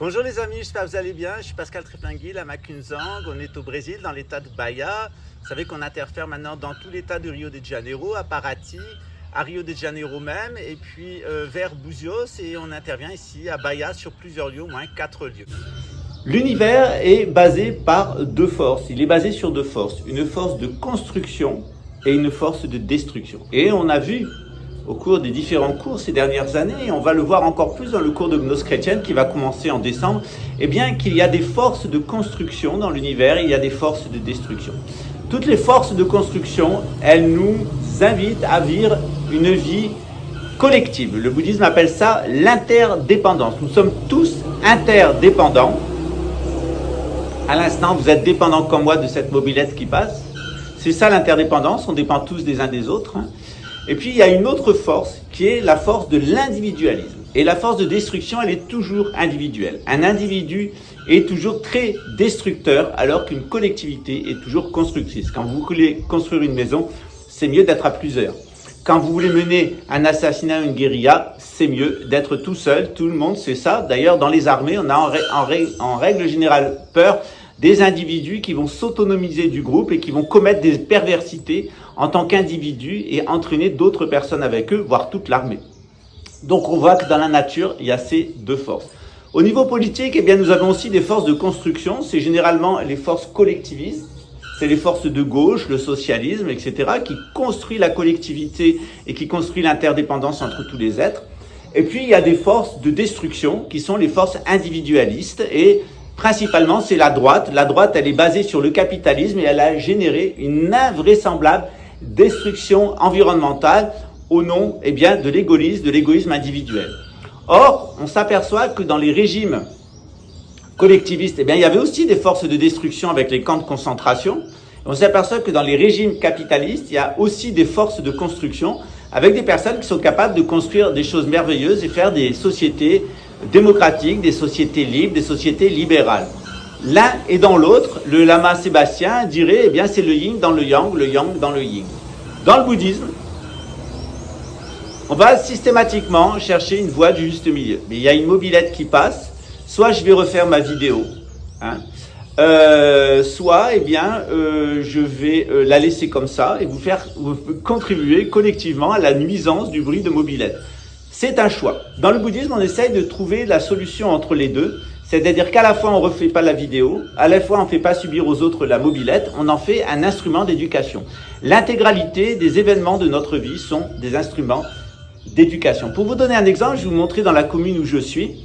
Bonjour les amis, j'espère que vous allez bien. Je suis Pascal Trépinguil à Macunzang. On est au Brésil, dans l'état de Bahia. Vous savez qu'on interfère maintenant dans tout l'état de Rio de Janeiro, à Paraty, à Rio de Janeiro même, et puis vers Búzios, et on intervient ici à Bahia sur plusieurs lieux, au moins 4 lieux. L'univers est basé par deux forces. Il est basé sur deux forces. Une force de construction et une force de destruction. Et on a vu au cours des différents cours ces dernières années, et on va le voir encore plus dans le cours de Gnose chrétienne qui va commencer en décembre, eh bien qu'il y a des forces de construction dans l'univers, il y a des forces de destruction. Toutes les forces de construction, elles nous invitent à vivre une vie collective. Le bouddhisme appelle ça l'interdépendance. Nous sommes tous interdépendants. À l'instant, vous êtes dépendants comme moi de cette mobilette qui passe. C'est ça l'interdépendance, on dépend tous des uns des autres. Et puis il y a une autre force qui est la force de l'individualisme. Et la force de destruction, elle est toujours individuelle. Un individu est toujours très destructeur alors qu'une collectivité est toujours constructrice. Quand vous voulez construire une maison, c'est mieux d'être à plusieurs. Quand vous voulez mener un assassinat, une guérilla, c'est mieux d'être tout seul. Tout le monde sait ça. D'ailleurs, dans les armées, on a en règle générale peur des individus qui vont s'autonomiser du groupe et qui vont commettre des perversités en tant qu'individus et entraîner d'autres personnes avec eux, voire toute l'armée. Donc on voit que dans la nature, il y a ces deux forces. Au niveau politique, eh bien, nous avons aussi des forces de construction. C'est généralement les forces collectivistes. C'est les forces de gauche, le socialisme, etc., qui construit la collectivité et qui construit l'interdépendance entre tous les êtres. Et puis il y a des forces de destruction qui sont les forces individualistes et principalement, c'est la droite. La droite, elle est basée sur le capitalisme et elle a généré une invraisemblable destruction environnementale au nom, eh bien, de l'égoïsme individuel. Or, on s'aperçoit que dans les régimes collectivistes, eh bien, il y avait aussi des forces de destruction avec les camps de concentration. On s'aperçoit que dans les régimes capitalistes, il y a aussi des forces de construction avec des personnes qui sont capables de construire des choses merveilleuses et faire des sociétés démocratiques, des sociétés libres, des sociétés libérales. L'un et dans l'autre, le lama Sébastien dirait, eh bien, c'est le yin dans le yang dans le yin. Dans le bouddhisme, on va systématiquement chercher une voie du juste milieu. Mais il y a une mobilette qui passe, soit je vais refaire ma vidéo, soit, eh bien, je vais la laisser comme ça et vous contribuer collectivement à la nuisance du bruit de mobilette. C'est un choix. Dans le bouddhisme, on essaye de trouver la solution entre les deux. C'est-à-dire qu'à la fois, on ne refait pas la vidéo, à la fois, on ne fait pas subir aux autres la mobilette, on en fait un instrument d'éducation. L'intégralité des événements de notre vie sont des instruments d'éducation. Pour vous donner un exemple, je vais vous montrer dans la commune où je suis.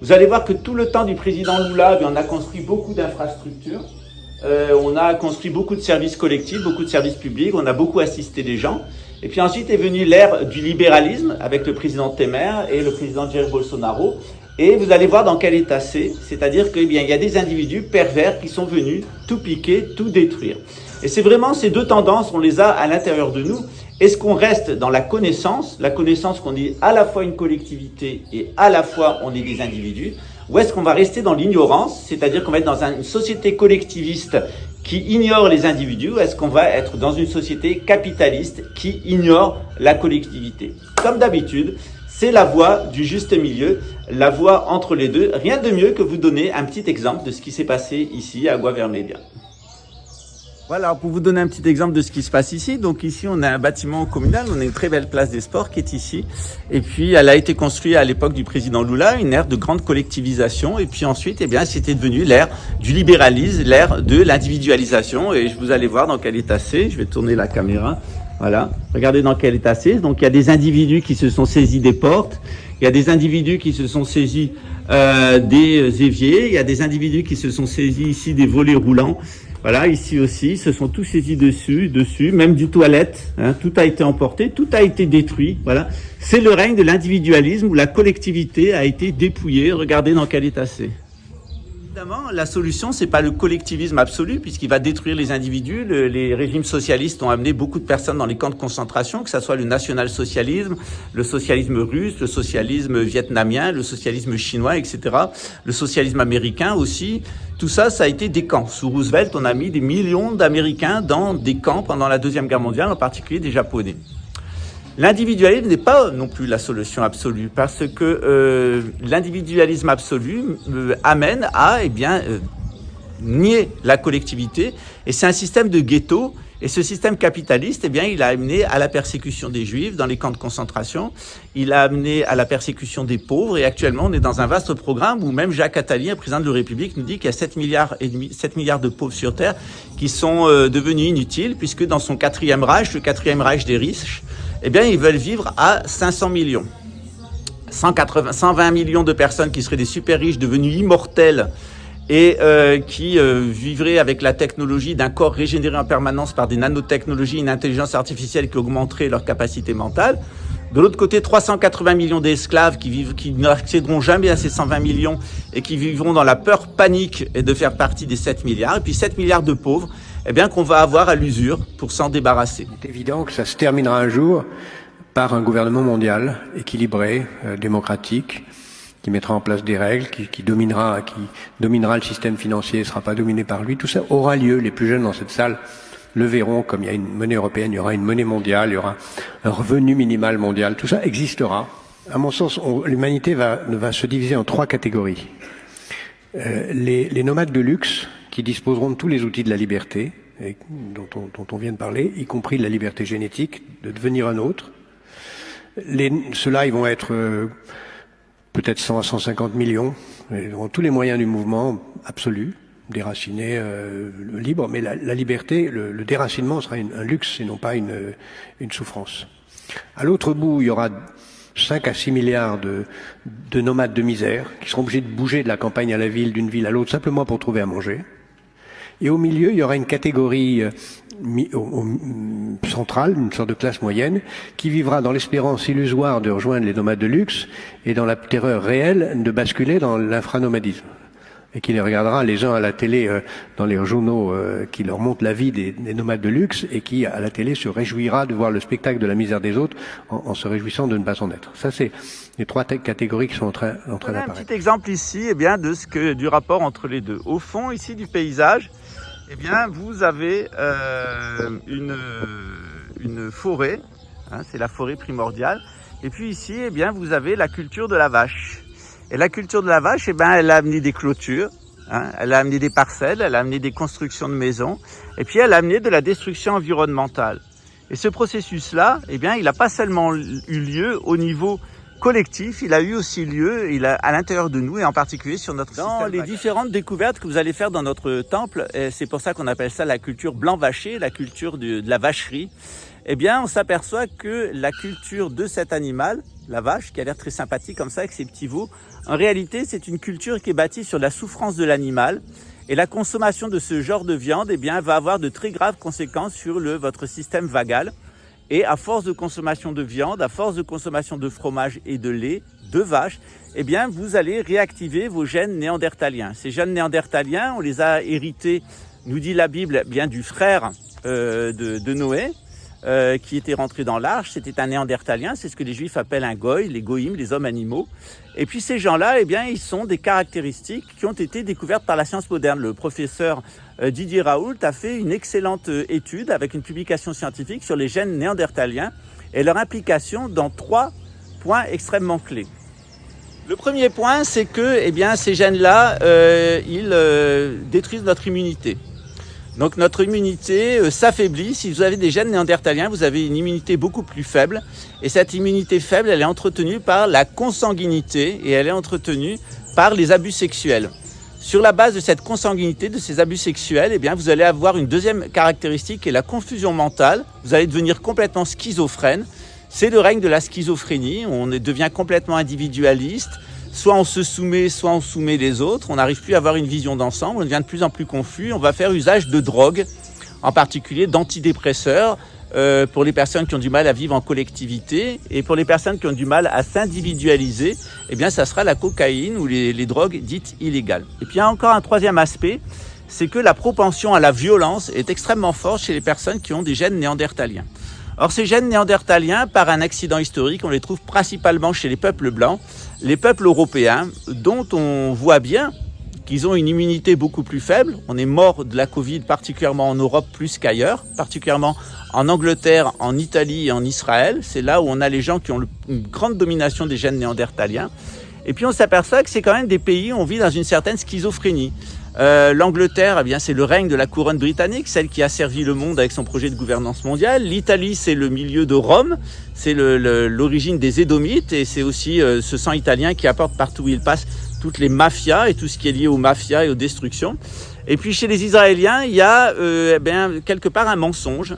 Vous allez voir que tout le temps du président Lula, on a construit beaucoup d'infrastructures. On a construit beaucoup de services collectifs, beaucoup de services publics, on a beaucoup assisté les gens. Et puis ensuite est venue l'ère du libéralisme avec le président Temer et le président Jair Bolsonaro. Et vous allez voir dans quel état c'est-à-dire qu'il y a des individus pervers qui sont venus tout piquer, tout détruire. Et c'est vraiment ces deux tendances, on les a à l'intérieur de nous. Est-ce qu'on reste dans la connaissance qu'on est à la fois une collectivité et à la fois on est des individus, ou est-ce qu'on va rester dans l'ignorance, c'est-à-dire qu'on va être dans une société collectiviste qui ignore les individus, ou est-ce qu'on va être dans une société capitaliste qui ignore la collectivité? Comme d'habitude, c'est la voie du juste milieu, la voie entre les deux. Rien de mieux que vous donner un petit exemple de ce qui s'est passé ici à Agua Vermelha. Voilà, pour vous donner un petit exemple de ce qui se passe ici. Donc ici, on a un bâtiment communal, on a une très belle place des sports qui est ici. Et puis, elle a été construite à l'époque du président Lula, une ère de grande collectivisation. Et puis ensuite, eh bien, c'était devenu l'ère du libéralisme, l'ère de l'individualisation. Et vous allez voir dans quel état c'est. Je vais tourner la caméra. Voilà, regardez dans quel état c'est. Donc il y a des individus qui se sont saisis des portes. Il y a des individus qui se sont saisis des éviers. Il y a des individus qui se sont saisis ici des volets roulants. Voilà, ici aussi, ils se sont tous saisis dessus, même du toilette, tout a été emporté, tout a été détruit, voilà. C'est le règne de l'individualisme où la collectivité a été dépouillée, regardez dans quel état c'est. Évidemment, la solution, c'est pas le collectivisme absolu, puisqu'il va détruire les individus. Les régimes socialistes ont amené beaucoup de personnes dans les camps de concentration, que ce soit le national-socialisme, le socialisme russe, le socialisme vietnamien, le socialisme chinois, etc. Le socialisme américain aussi. Tout ça, ça a été des camps. Sous Roosevelt, on a mis des millions d'Américains dans des camps pendant la Deuxième Guerre mondiale, en particulier des Japonais. L'individualisme n'est pas non plus la solution absolue, parce que l'individualisme absolu amène à nier la collectivité, et c'est un système de ghetto. Et ce système capitaliste, il a amené à la persécution des Juifs dans les camps de concentration, il a amené à la persécution des pauvres, et actuellement on est dans un vaste programme où même Jacques Attali, le président de la République, nous dit qu'il y a 7 milliards de pauvres sur Terre qui sont devenus inutiles, puisque dans son quatrième Reich, le quatrième Reich des riches, ils veulent vivre à 500 millions. 120 millions de personnes qui seraient des super riches devenus immortels, et qui vivraient avec la technologie d'un corps régénéré en permanence par des nanotechnologies, une intelligence artificielle qui augmenterait leur capacité mentale. De l'autre côté, 380 millions d'esclaves qui n'accéderont jamais à ces 120 millions et qui vivront dans la peur panique et de faire partie des 7 milliards. Et puis 7 milliards de pauvres qu'on va avoir à l'usure pour s'en débarrasser. C'est évident que ça se terminera un jour par un gouvernement mondial équilibré, démocratique, qui mettra en place des règles, qui dominera le système financier, ne sera pas dominé par lui. Tout ça aura lieu. Les plus jeunes dans cette salle le verront. Comme il y a une monnaie européenne, il y aura une monnaie mondiale, il y aura un revenu minimal mondial. Tout ça existera. À mon sens, l'humanité va se diviser en 3 catégories. Les nomades de luxe, qui disposeront de tous les outils de la liberté, dont on vient de parler, y compris de la liberté génétique, de devenir un autre. Ceux-là, ils vont être peut-être 100 à 150 millions, ils auront tous les moyens du mouvement absolu, déraciné, libre, mais la liberté, le déracinement sera un luxe et non pas une souffrance. À l'autre bout, il y aura 5 à 6 milliards de nomades de misère qui seront obligés de bouger de la campagne à la ville, d'une ville à l'autre, simplement pour trouver à manger. Et au milieu, il y aura une catégorie centrale, une sorte de classe moyenne, qui vivra dans l'espérance illusoire de rejoindre les nomades de luxe et dans la terreur réelle de basculer dans l'infranomadisme. Et qui les regardera les uns à la télé dans les journaux qui leur montrent la vie des nomades de luxe et qui, à la télé, se réjouira de voir le spectacle de la misère des autres en se réjouissant de ne pas en être. Ça, c'est les 3 catégories qui sont en train d'apparaître. Un petit exemple ici du rapport entre les deux. Au fond, ici, du paysage, vous avez une forêt, c'est la forêt primordiale. Et puis ici, vous avez la culture de la vache. Et la culture de la vache, elle a amené des clôtures, elle a amené des parcelles, elle a amené des constructions de maisons, et puis elle a amené de la destruction environnementale. Et ce processus-là, il n'a pas seulement eu lieu au niveau collectif, il a eu aussi lieu à l'intérieur de nous et en particulier sur notre système. Dans les différentes découvertes que vous allez faire dans notre temple, et c'est pour ça qu'on appelle ça la culture blanc vaché, la culture de la vacherie, on s'aperçoit que la culture de cet animal, la vache, qui a l'air très sympathique comme ça avec ses petits veaux, en réalité c'est une culture qui est bâtie sur la souffrance de l'animal. Et la consommation de ce genre de viande va avoir de très graves conséquences sur votre système vagal. Et à force de consommation de viande, à force de consommation de fromage et de lait, de vache, vous allez réactiver vos gènes néandertaliens. Ces gènes néandertaliens, on les a hérités, nous dit la Bible, du frère de Noé, qui était rentré dans l'arche. C'était un néandertalien, c'est ce que les Juifs appellent un goy, les goïms, les hommes animaux. Et puis ces gens-là, ils sont des caractéristiques qui ont été découvertes par la science moderne. Le professeur Didier Raoult a fait une excellente étude avec une publication scientifique sur les gènes néandertaliens et leur implication dans 3 points extrêmement clés. Le premier point, c'est que ces gènes-là, ils détruisent notre immunité. Donc notre immunité s'affaiblit. Si vous avez des gènes néandertaliens, vous avez une immunité beaucoup plus faible. Et cette immunité faible, elle est entretenue par la consanguinité et elle est entretenue par les abus sexuels. Sur la base de cette consanguinité, de ces abus sexuels, vous allez avoir une deuxième caractéristique qui est la confusion mentale. Vous allez devenir complètement schizophrène. C'est le règne de la schizophrénie. On devient complètement individualiste. Soit on se soumet, soit on soumet les autres. On n'arrive plus à avoir une vision d'ensemble. On devient de plus en plus confus. On va faire usage de drogues, en particulier d'antidépresseurs, pour les personnes qui ont du mal à vivre en collectivité. Et pour les personnes qui ont du mal à s'individualiser, ça sera la cocaïne ou les drogues dites illégales. Et puis il y a encore un troisième aspect, c'est que la propension à la violence est extrêmement forte chez les personnes qui ont des gènes néandertaliens. Or, ces gènes néandertaliens, par un accident historique, on les trouve principalement chez les peuples blancs, les peuples européens, dont on voit bien qu'ils ont une immunité beaucoup plus faible. On est mort de la Covid, particulièrement en Europe plus qu'ailleurs, particulièrement en Angleterre, en Italie et en Israël. C'est là où on a les gens qui ont une grande domination des gènes néandertaliens. Et puis on s'aperçoit que c'est quand même des pays où on vit dans une certaine schizophrénie. L'Angleterre, eh bien, c'est le règne de la couronne britannique, celle qui a servi le monde avec son projet de gouvernance mondiale. L'Italie, c'est le milieu de Rome, c'est l'origine des Édomites, et c'est aussi ce sang italien qui apporte partout où il passe toutes les mafias et tout ce qui est lié aux mafias et aux destructions. Et puis chez les Israéliens, il y a quelque part un mensonge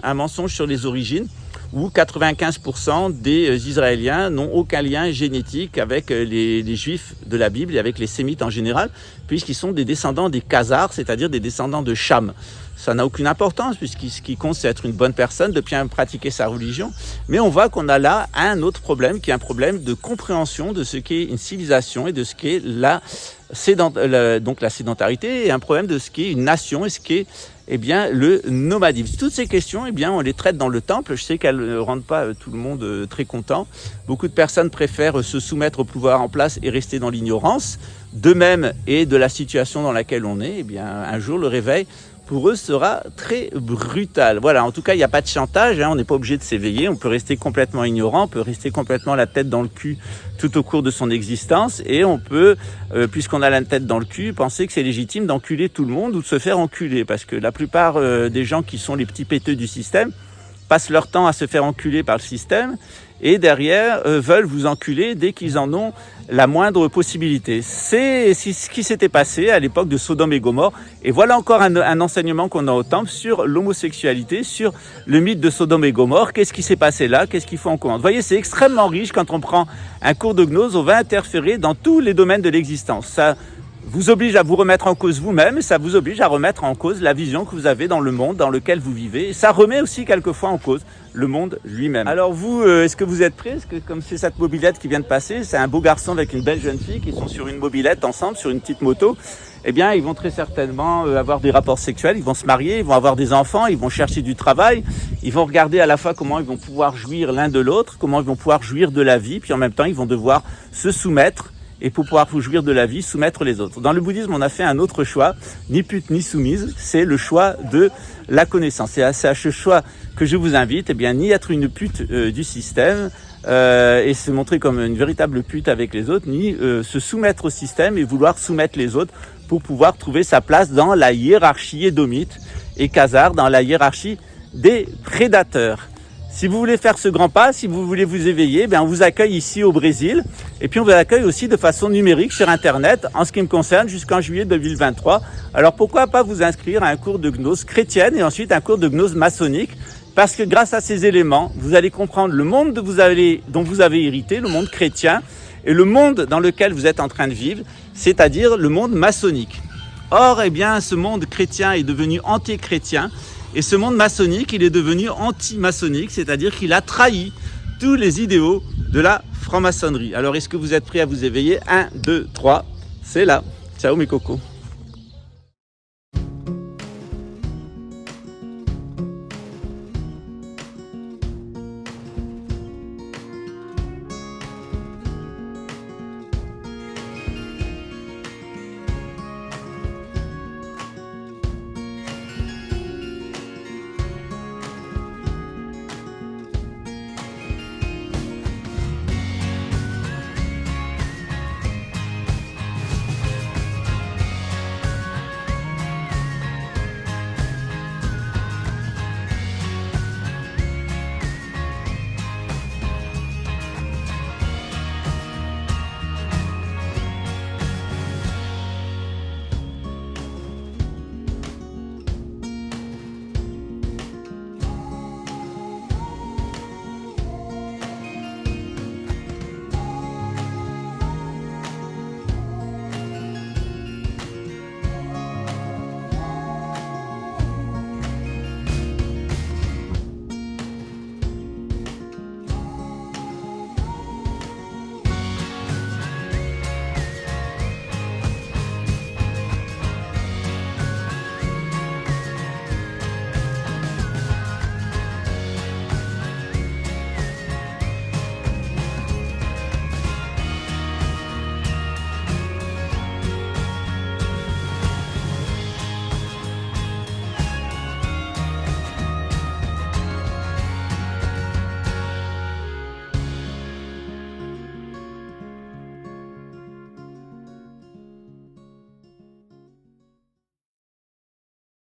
sur les origines, où 95% des Israéliens n'ont aucun lien génétique avec les Juifs de la Bible et avec les Sémites en général, puisqu'ils sont des descendants des Khazars, c'est-à-dire des descendants de Cham. Ça n'a aucune importance, puisque ce qui compte, c'est être une bonne personne, de bien pratiquer sa religion. Mais on voit qu'on a là un autre problème, qui est un problème de compréhension de ce qu'est une civilisation et de ce qu'est la sédentarité, et un problème de ce qu'est une nation et ce qu'est le nomadisme. Toutes ces questions, on les traite dans le temple. Je sais qu'elles ne rendent pas tout le monde très content. Beaucoup de personnes préfèrent se soumettre au pouvoir en place et rester dans l'ignorance. D'eux-mêmes et de la situation dans laquelle on est, un jour, le réveil, pour eux, sera très brutal. Voilà, en tout cas, il n'y a pas de chantage, on n'est pas obligé de s'éveiller, on peut rester complètement ignorant, on peut rester complètement la tête dans le cul tout au cours de son existence, et on peut, puisqu'on a la tête dans le cul, penser que c'est légitime d'enculer tout le monde ou de se faire enculer, parce que la plupart des gens qui sont les petits péteux du système passent leur temps à se faire enculer par le système, et derrière veulent vous enculer dès qu'ils en ont la moindre possibilité. C'est ce qui s'était passé à l'époque de Sodome et Gomorrhe. Et voilà encore un enseignement qu'on a au temple sur l'homosexualité, sur le mythe de Sodome et Gomorrhe. Qu'est-ce qui s'est passé là? Qu'est-ce qu'il faut en comprendre? Vous voyez, c'est extrêmement riche. Quand on prend un cours de gnose, on va interférer dans tous les domaines de l'existence. Ça vous oblige à vous remettre en cause vous-même, ça vous oblige à remettre en cause la vision que vous avez dans le monde dans lequel vous vivez. Et ça remet aussi quelquefois en cause le monde lui-même. Alors vous, est-ce que vous êtes prêts? Est-ce que, comme c'est cette mobilette qui vient de passer, c'est un beau garçon avec une belle jeune fille qui sont sur une mobilette ensemble, sur une petite moto, ils vont très certainement avoir des rapports sexuels, ils vont se marier, ils vont avoir des enfants, ils vont chercher du travail, ils vont regarder à la fois comment ils vont pouvoir jouir l'un de l'autre, comment ils vont pouvoir jouir de la vie, puis en même temps ils vont devoir se soumettre, et pour pouvoir jouir de la vie, soumettre les autres. Dans le bouddhisme, on a fait un autre choix, ni pute ni soumise, c'est le choix de la connaissance. C'est à ce choix que je vous invite, ni être une pute du système, et se montrer comme une véritable pute avec les autres, ni se soumettre au système et vouloir soumettre les autres pour pouvoir trouver sa place dans la hiérarchie édomite et khazar, dans la hiérarchie des prédateurs. Si vous voulez faire ce grand pas, si vous voulez vous éveiller, on vous accueille ici au Brésil. Et puis on vous accueille aussi de façon numérique sur Internet, en ce qui me concerne, jusqu'en juillet 2023. Alors pourquoi pas vous inscrire à un cours de gnose chrétienne et ensuite un cours de gnose maçonnique? Parce que grâce à ces éléments, vous allez comprendre le monde dont vous avez hérité, le monde chrétien, et le monde dans lequel vous êtes en train de vivre, c'est-à-dire le monde maçonnique. Or, ce monde chrétien est devenu anti-chrétien. Et ce monde maçonnique, il est devenu anti-maçonnique, c'est-à-dire qu'il a trahi tous les idéaux de la franc-maçonnerie. Alors, est-ce que vous êtes prêts à vous éveiller? 1, 2, 3, c'est là. Ciao mes cocos.